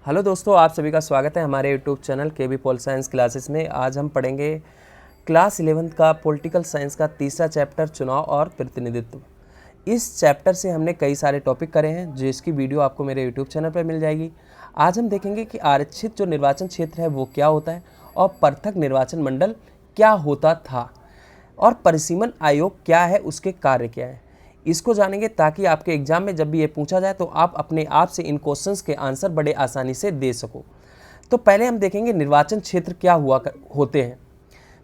Hello दोस्तों, आप सभी का स्वागत है हमारे यूट्यूब चैनल के पॉल साइंस क्लासेस में। आज हम पढ़ेंगे क्लास 11th का पॉलिटिकल साइंस का तीसरा चैप्टर चुनाव और प्रतिनिधित्व। इस चैप्टर से हमने कई सारे टॉपिक करे हैं जिसकी वीडियो आपको मेरे यूट्यूब चैनल पर मिल जाएगी। आज हम देखेंगे कि आरक्षित जो निर्वाचन क्षेत्र है वो क्या होता है और पृथक निर्वाचन मंडल क्या होता था और परिसीमन आयोग क्या है, उसके कार्य क्या है, इसको जानेंगे ताकि आपके एग्जाम में जब भी ये पूछा जाए तो आप अपने आप से इन क्वेश्चंस के आंसर बड़े आसानी से दे सको। तो पहले हम देखेंगे निर्वाचन क्षेत्र क्या होते हैं।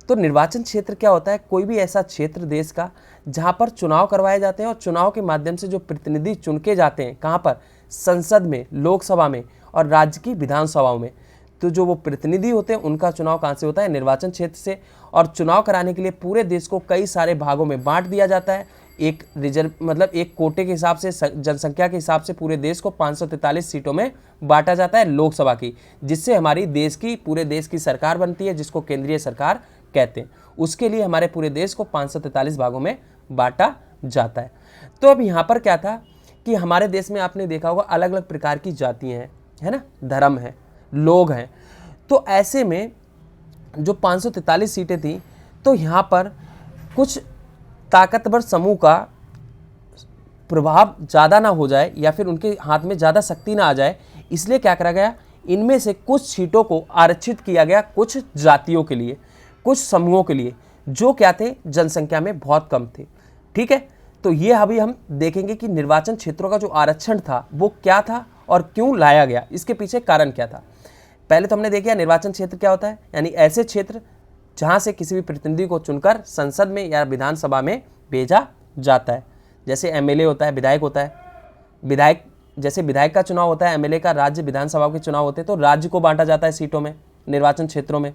तो निर्वाचन क्षेत्र क्या होता है? कोई भी ऐसा क्षेत्र देश का जहां पर चुनाव करवाए जाते हैं और चुनाव के माध्यम से जो प्रतिनिधि चुन के जाते हैं, कहां पर? संसद में, लोकसभा में और राज्य की विधानसभाओं में। तो जो वो प्रतिनिधि होते हैं उनका चुनाव कहाँ से होता है? निर्वाचन क्षेत्र से। और चुनाव कराने के लिए पूरे देश को कई सारे भागों में बांट दिया जाता है। एक रिजर्व मतलब एक कोटे के हिसाब से, जनसंख्या के हिसाब से पूरे देश को 543 सीटों में बांटा जाता है लोकसभा की, जिससे हमारी पूरे देश की सरकार बनती है, जिसको केंद्रीय सरकार कहते हैं। उसके लिए हमारे पूरे देश को 543 भागों में बांटा जाता है। तो अब यहाँ पर क्या था कि हमारे देश में आपने देखा होगा अलग अलग प्रकार की जातियाँ हैं, है ना, धर्म है, लोग हैं। तो ऐसे में जो 543 सीटें थी, तो यहाँ पर कुछ ताकतवर समूह का प्रभाव ज़्यादा ना हो जाए या फिर उनके हाथ में ज़्यादा शक्ति ना आ जाए, इसलिए क्या करा गया, इनमें से कुछ सीटों को आरक्षित किया गया कुछ जातियों के लिए, कुछ समूहों के लिए, जो क्या थे, जनसंख्या में बहुत कम थे। ठीक है, तो ये अभी हम देखेंगे कि निर्वाचन क्षेत्रों का जो आरक्षण था वो क्या था और क्यों लाया गया, इसके पीछे कारण क्या था। पहले तो हमने देखा निर्वाचन क्षेत्र क्या होता है, यानी ऐसे क्षेत्र जहां से किसी भी प्रतिनिधि को चुनकर संसद में या विधानसभा में भेजा जाता है। जैसे एमएलए होता है, विधायक होता है। विधायक जैसे विधायक का चुनाव होता है, एमएलए का राज्य विधानसभा के चुनाव होते हैं, तो राज्य को बांटा जाता है सीटों में, निर्वाचन क्षेत्रों में।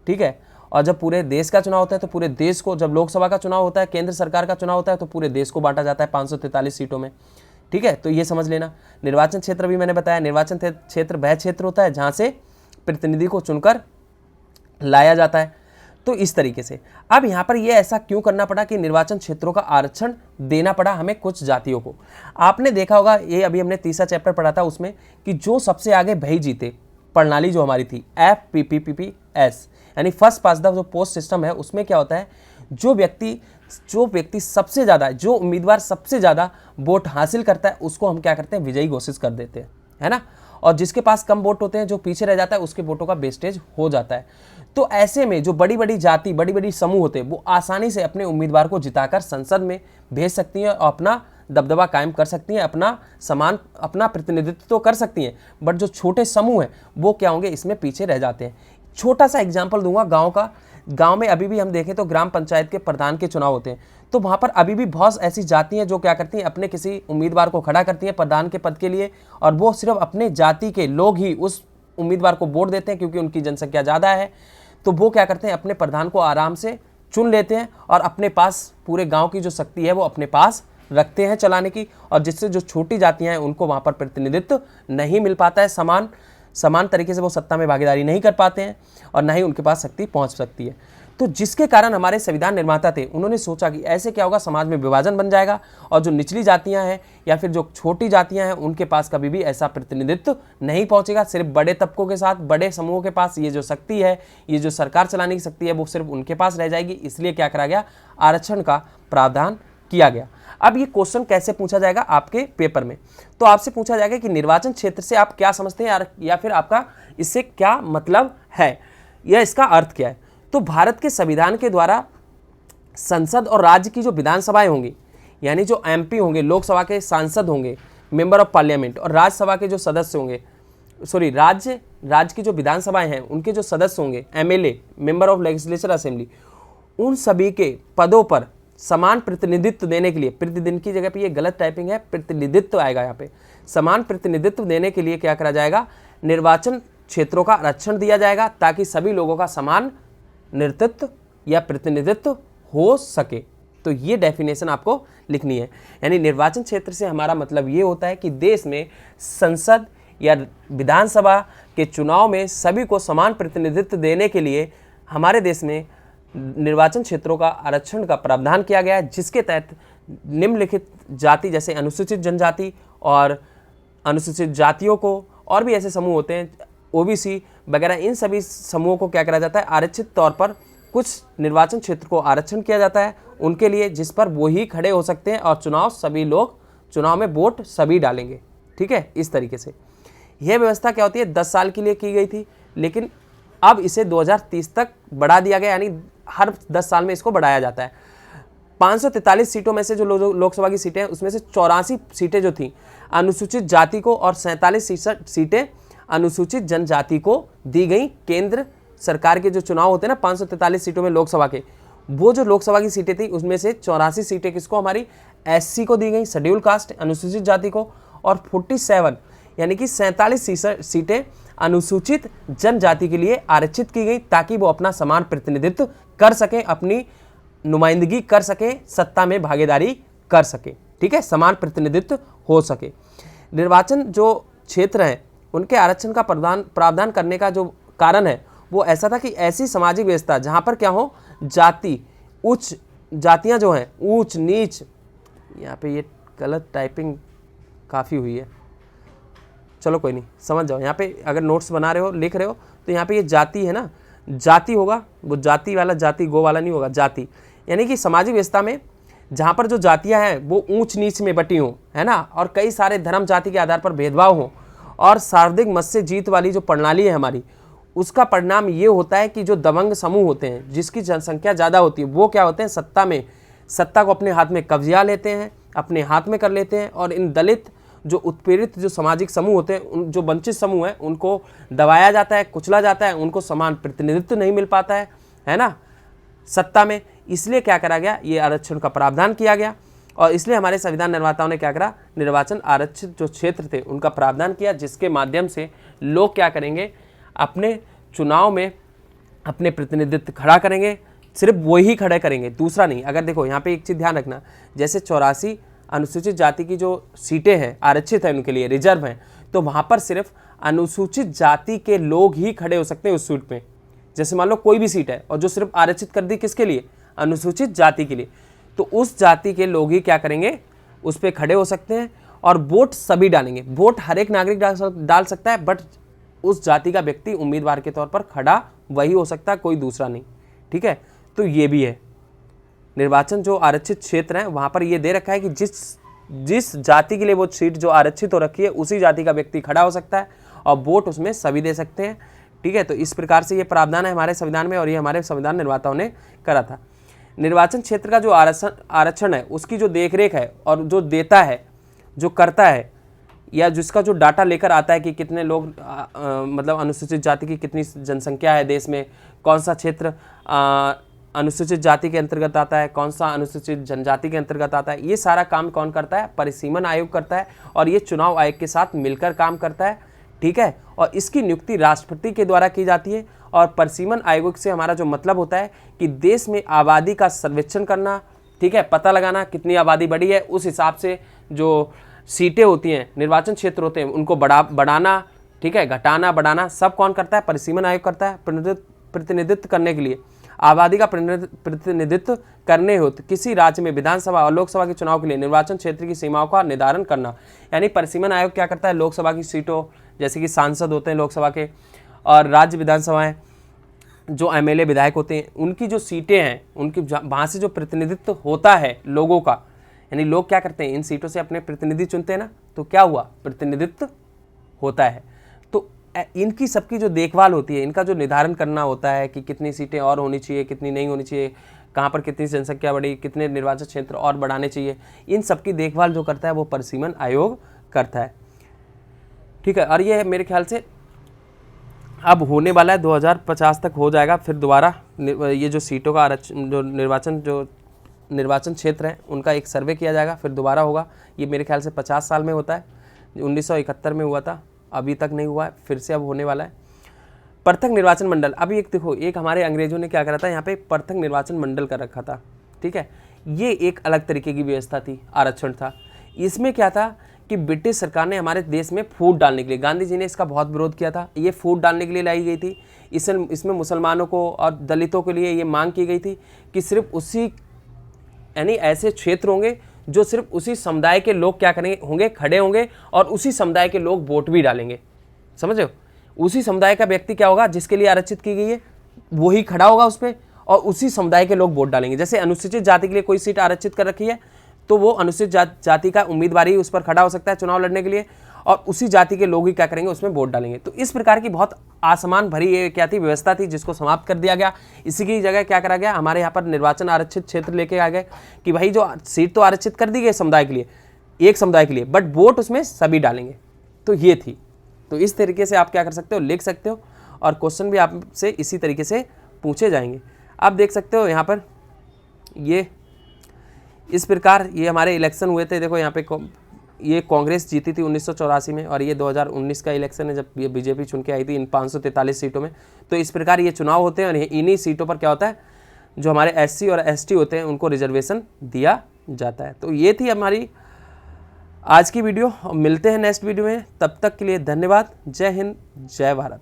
ठीक है, और जब पूरे देश का चुनाव होता है तो पूरे देश को, जब लोकसभा का चुनाव होता है, केंद्र सरकार का चुनाव होता है, तो पूरे देश को बांटा जाता है 543 सीटों में। ठीक है, तो ये समझ लेना। निर्वाचन क्षेत्र भी मैंने बताया, निर्वाचन क्षेत्र वह क्षेत्र होता है जहाँ से प्रतिनिधि को चुनकर लाया जाता है। तो इस तरीके से अब यहाँ पर ये ऐसा क्यों करना पड़ा कि निर्वाचन क्षेत्रों का आरक्षण देना पड़ा हमें कुछ जातियों को। आपने देखा होगा, ये अभी हमने तीसरा चैप्टर पढ़ा था उसमें, कि जो सबसे आगे भई जीते प्रणाली जो हमारी थी FPPPS, यानी फर्स्ट पास द जो पोस्ट सिस्टम है, उसमें क्या होता है, जो व्यक्ति सबसे ज़्यादा, जो उम्मीदवार सबसे ज़्यादा वोट हासिल करता है उसको हम क्या करते हैं, विजयी घोषित कर देते हैं, है ना। और जिसके पास कम वोट होते हैं, जो पीछे रह जाता है, उसके वोटों का वेस्टेज हो जाता है। तो ऐसे में जो बड़ी बड़ी जाति, बड़ी बड़ी समूह होते हैं, वो आसानी से अपने उम्मीदवार को जिताकर संसद में भेज सकती हैं और अपना दबदबा कायम कर सकती हैं, अपना प्रतिनिधित्व तो कर सकती हैं। बट जो छोटे समूह हैं वो क्या होंगे, इसमें पीछे रह जाते हैं। छोटा सा एग्जाम्पल दूंगा गाँव का। गांव में अभी भी हम देखें तो ग्राम पंचायत के प्रधान के चुनाव होते हैं, तो वहां पर अभी भी बहुत ऐसी जाति हैं जो क्या करती हैं, अपने किसी उम्मीदवार को खड़ा करती हैं प्रधान के पद के लिए, और वो सिर्फ अपने जाति के लोग ही उस उम्मीदवार को वोट देते हैं क्योंकि उनकी जनसंख्या ज़्यादा है। तो वो क्या करते हैं, अपने प्रधान को आराम से चुन लेते हैं और अपने पास पूरे गाँव की जो शक्ति है वो अपने पास रखते हैं चलाने की, और जिससे जो छोटी जातियाँ हैं उनको वहाँ पर प्रतिनिधित्व नहीं मिल पाता है, समान तरीके से वो सत्ता में भागीदारी नहीं कर पाते हैं और ना ही उनके पास शक्ति पहुंच सकती है। तो जिसके कारण हमारे संविधान निर्माता थे, उन्होंने सोचा कि ऐसे क्या होगा, समाज में विभाजन बन जाएगा और जो निचली जातियां हैं या फिर जो छोटी जातियां हैं उनके पास कभी भी ऐसा प्रतिनिधित्व नहीं पहुंचेगा। सिर्फ बड़े तबकों के साथ, बड़े समूहों के पास ये जो शक्ति है, ये जो सरकार चलाने की शक्ति है, वो सिर्फ उनके पास रह जाएगी। इसलिए क्या करा गया, आरक्षण का प्रावधान किया गया। अब ये क्वेश्चन कैसे पूछा जाएगा आपके पेपर में, तो आपसे पूछा जाएगा कि निर्वाचन क्षेत्र से आप क्या समझते हैं या फिर आपका इससे क्या मतलब है, या इसका अर्थ क्या है। तो भारत के संविधान के द्वारा संसद और राज्य की जो विधानसभाएं होंगी, यानी जो MP होंगे, लोकसभा के सांसद होंगे, मेंबर ऑफ पार्लियामेंट, और राज्यसभा के जो सदस्य होंगे, राज्य की जो विधानसभाएं हैं उनके जो सदस्य होंगे, MLA, member of legislature assembly, उन सभी के पदों पर समान प्रतिनिधित्व देने के लिए, प्रतिदिन की जगह पे ये गलत टाइपिंग है, प्रतिनिधित्व आएगा यहाँ पे, समान प्रतिनिधित्व देने के लिए क्या करा जाएगा, निर्वाचन क्षेत्रों का आरक्षण दिया जाएगा ताकि सभी लोगों का समान नेतृत्व या प्रतिनिधित्व हो सके। तो ये डेफिनेशन आपको लिखनी है। यानी निर्वाचन क्षेत्र से हमारा मतलब ये होता है कि देश में संसद या विधानसभा के चुनाव में सभी को समान प्रतिनिधित्व देने के लिए हमारे देश में निर्वाचन क्षेत्रों का आरक्षण का प्रावधान किया गया है, जिसके तहत निम्नलिखित जाति जैसे अनुसूचित जनजाति और अनुसूचित जातियों को और भी ऐसे समूह होते हैं, ओबीसी वगैरह, इन सभी समूहों को क्या करा जाता है, आरक्षित तौर पर कुछ निर्वाचन क्षेत्र को आरक्षण किया जाता है उनके लिए, जिस पर वो ही खड़े हो सकते हैं और चुनाव में वोट सभी डालेंगे। ठीक है, इस तरीके से यह व्यवस्था क्या होती है, 10 साल के लिए की गई थी, लेकिन अब इसे 2030 तक बढ़ा दिया गया, यानी हर 10 साल में इसको बढ़ाया जाता है। 543 सीटों में से जो लोकसभा की सीटें हैं उसमें से 84 सीटें जो थी अनुसूचित जाति को और 47 सीटें अनुसूचित जनजाति को दी गई। केंद्र सरकार के जो चुनाव होते हैं ना 543 सीटों में लोकसभा के, वो जो लोकसभा की सीटें थी उसमें से 84 सीटें किसको, हमारी एससी को दी गई, शेड्यूल कास्ट अनुसूचित जाति को, और 47 यानी कि 47 सीटें अनुसूचित जनजाति के लिए आरक्षित की गई ताकि वो अपना समान प्रतिनिधित्व कर सके, अपनी नुमाइंदगी कर सके, सत्ता में भागीदारी कर सके। ठीक है, समान प्रतिनिधित्व हो सके। निर्वाचन जो क्षेत्र हैं उनके आरक्षण का प्रावधान करने का जो कारण है वो ऐसा था कि ऐसी सामाजिक व्यवस्था जहाँ पर क्या हो, जाति उच्च जातियाँ जो हैं ऊंच नीच, यहाँ पे ये गलत टाइपिंग काफ़ी हुई है, चलो कोई नहीं, समझ जाओ। यहाँ पे अगर नोट्स बना रहे हो लिख रहे हो तो यहाँ पे ये जाति है ना, जाति होगा, वो जाति वाला जाति गो वाला नहीं होगा, जाति यानी कि सामाजिक व्यवस्था में जहाँ पर जो जातियाँ हैं वो ऊंच नीच में बटी हों, है ना, और कई सारे धर्म जाति के आधार पर भेदभाव हों, और सर्वाधिक मत से जीत वाली जो प्रणाली है हमारी, उसका परिणाम ये होता है कि जो दबंग समूह होते हैं जिसकी जनसंख्या ज़्यादा होती है वो क्या होते हैं, सत्ता को अपने हाथ में कब्जा लेते हैं, अपने हाथ में कर लेते हैं, और इन दलित जो उत्पीड़ित जो सामाजिक समूह होते हैं, उन जो वंचित समूह हैं उनको दबाया जाता है, कुचला जाता है, उनको समान प्रतिनिधित्व नहीं मिल पाता है ना, सत्ता में। इसलिए क्या करा गया, ये आरक्षण का प्रावधान किया गया, और इसलिए हमारे संविधान निर्माताओं ने क्या करा, निर्वाचन आरक्षित जो क्षेत्र थे उनका प्रावधान किया, जिसके माध्यम से लोग क्या करेंगे, अपने चुनाव में अपने प्रतिनिधित्व खड़ा करेंगे, सिर्फ वही खड़े करेंगे, दूसरा नहीं। अगर देखो यहाँ पे एक चीज़ ध्यान रखना, जैसे 84 अनुसूचित जाति की जो सीटें हैं आरक्षित हैं उनके लिए, रिजर्व हैं, तो वहाँ पर सिर्फ अनुसूचित जाति के लोग ही खड़े हो सकते हैं उस सीट में। जैसे मान लो कोई भी सीट है और जो सिर्फ आरक्षित कर दी किसके लिए, अनुसूचित जाति के लिए, तो उस जाति के लोग ही क्या करेंगे, उस पर खड़े हो सकते हैं, और वोट सभी डालेंगे। वोट हर एक नागरिक डाल सकता है, बट उस जाति का व्यक्ति उम्मीदवार के तौर पर खड़ा वही हो सकता है, कोई दूसरा नहीं। ठीक है, तो ये भी है निर्वाचन जो आरक्षित क्षेत्र है वहाँ पर ये दे रखा है कि जिस जाति के लिए वो सीट जो आरक्षित हो रखी है उसी जाति का व्यक्ति खड़ा हो सकता है, और वोट उसमें सभी दे सकते हैं। ठीक है, तो इस प्रकार से ये प्रावधान है हमारे संविधान में, और ये हमारे संविधान निर्माताओं ने करा था। निर्वाचन क्षेत्र का जो आरक्षण है उसकी जो देखरेख है और जो देता है, जो करता है, या जिसका जो डाटा लेकर आता है कि कितने लोग मतलब अनुसूचित जाति की कितनी जनसंख्या है देश में, कौन सा क्षेत्र अनुसूचित जाति के अंतर्गत आता है, कौन सा अनुसूचित जनजाति के अंतर्गत आता है, ये सारा काम कौन करता है, परिसीमन आयोग करता है, और ये चुनाव आयोग के साथ मिलकर काम करता है। ठीक है, और इसकी नियुक्ति राष्ट्रपति के द्वारा की जाती है। और परिसीमन आयोग से हमारा जो मतलब होता है कि देश में आबादी का सर्वेक्षण करना, ठीक है, पता लगाना कितनी आबादी बढ़ी है, उस हिसाब से जो सीटें होती हैं, निर्वाचन क्षेत्र होते हैं, उनको बढ़ाना, ठीक है, घटाना, बढ़ाना, सब कौन करता है, परिसीमन आयोग करता है। प्रतिनिधित्व करने के लिए, आबादी का प्रतिनिधित्व करने हेतु किसी राज्य में विधानसभा और लोकसभा के चुनाव के लिए निर्वाचन क्षेत्र की सीमाओं का निर्धारण करना, यानी परिसीमन आयोग क्या करता है, लोकसभा की सीटों, जैसे कि सांसद होते हैं लोकसभा के, और राज्य विधानसभाएं जो एमएलए विधायक होते हैं, उनकी जो सीटें हैं, उनकी वहाँ से जो प्रतिनिधित्व होता है लोगों का, यानी लोग क्या करते हैं, इन सीटों से अपने प्रतिनिधि चुनते हैं ना, तो क्या हुआ, प्रतिनिधित्व होता है। तो इनकी सबकी जो देखभाल होती है, इनका जो निर्धारण करना होता है कि कितनी सीटें और होनी चाहिए, कितनी नहीं होनी चाहिए, कहाँ पर कितनी जनसंख्या बढ़ी, कितने निर्वाचन क्षेत्र और बढ़ाने चाहिए, इन सबकी देखभाल जो करता है वो परिसीमन आयोग करता है। ठीक है, और ये मेरे ख्याल से अब होने वाला है, 2050 तक हो जाएगा, फिर दोबारा ये जो सीटों का आरक्षण, जो निर्वाचन क्षेत्र है उनका एक सर्वे किया जाएगा, फिर दोबारा होगा। ये मेरे ख्याल से 50 साल में होता है, 1971 में हुआ था, अभी तक नहीं हुआ है, फिर से अब होने वाला है। पृथक निर्वाचन मंडल, अभी एक देखो, एक हमारे अंग्रेजों ने क्या करा था, यहाँ पे पृथक निर्वाचन मंडल कर रखा था। ठीक है, ये एक अलग तरीके की व्यवस्था थी, आरक्षण था। इसमें क्या था कि ब्रिटिश सरकार ने हमारे देश में फूट डालने के लिए, गांधी जी ने इसका बहुत विरोध किया था, ये फूट डालने के लिए लाई गई थी। इसमें मुसलमानों को और दलितों के लिए ये मांग की गई थी कि सिर्फ उसी, यानी ऐसे क्षेत्र होंगे जो सिर्फ उसी समुदाय के लोग क्या करेंगे, खड़े होंगे, और उसी समुदाय के लोग वोट भी डालेंगे। समझ रहे हो। उसी समुदाय का व्यक्ति क्या होगा जिसके लिए आरक्षित की गई है, वही खड़ा होगा उस पर और उसी समुदाय के लोग वोट डालेंगे। जैसे अनुसूचित जाति के लिए कोई सीट आरक्षित कर रखी है तो वो अनुसूचित जाति का उम्मीदवार ही उस पर खड़ा हो सकता है चुनाव लड़ने के लिए, और उसी जाति के लोग ही क्या करेंगे, उसमें वोट डालेंगे। तो इस प्रकार की बहुत आसमान भरी ये क्या थी, व्यवस्था थी, जिसको समाप्त कर दिया गया। इसी की जगह क्या करा गया, हमारे यहाँ पर निर्वाचन आरक्षित क्षेत्र लेके आ गए कि भाई जो सीट तो आरक्षित कर दी गई समुदाय के लिए, एक समुदाय के लिए, बट वोट उसमें सभी डालेंगे। तो ये थी। तो इस तरीके से आप क्या कर सकते हो, लिख सकते हो, और क्वेश्चन भी आपसे इसी तरीके से पूछे जाएंगे। आप देख सकते हो यहाँ पर ये इस प्रकार ये हमारे इलेक्शन हुए थे। देखो यहाँ पे ये कांग्रेस जीती थी 1984 में, और ये 2019 का इलेक्शन है जब ये बीजेपी चुन के आई थी इन 543 सीटों में। तो इस प्रकार ये चुनाव होते हैं और इन्हीं सीटों पर क्या होता है, जो हमारे एससी और एसटी होते हैं उनको रिजर्वेशन दिया जाता है। तो ये थी हमारी आज की वीडियो। मिलते हैं नेक्स्ट वीडियो में, तब तक के लिए धन्यवाद। जय हिंद, जय भारत।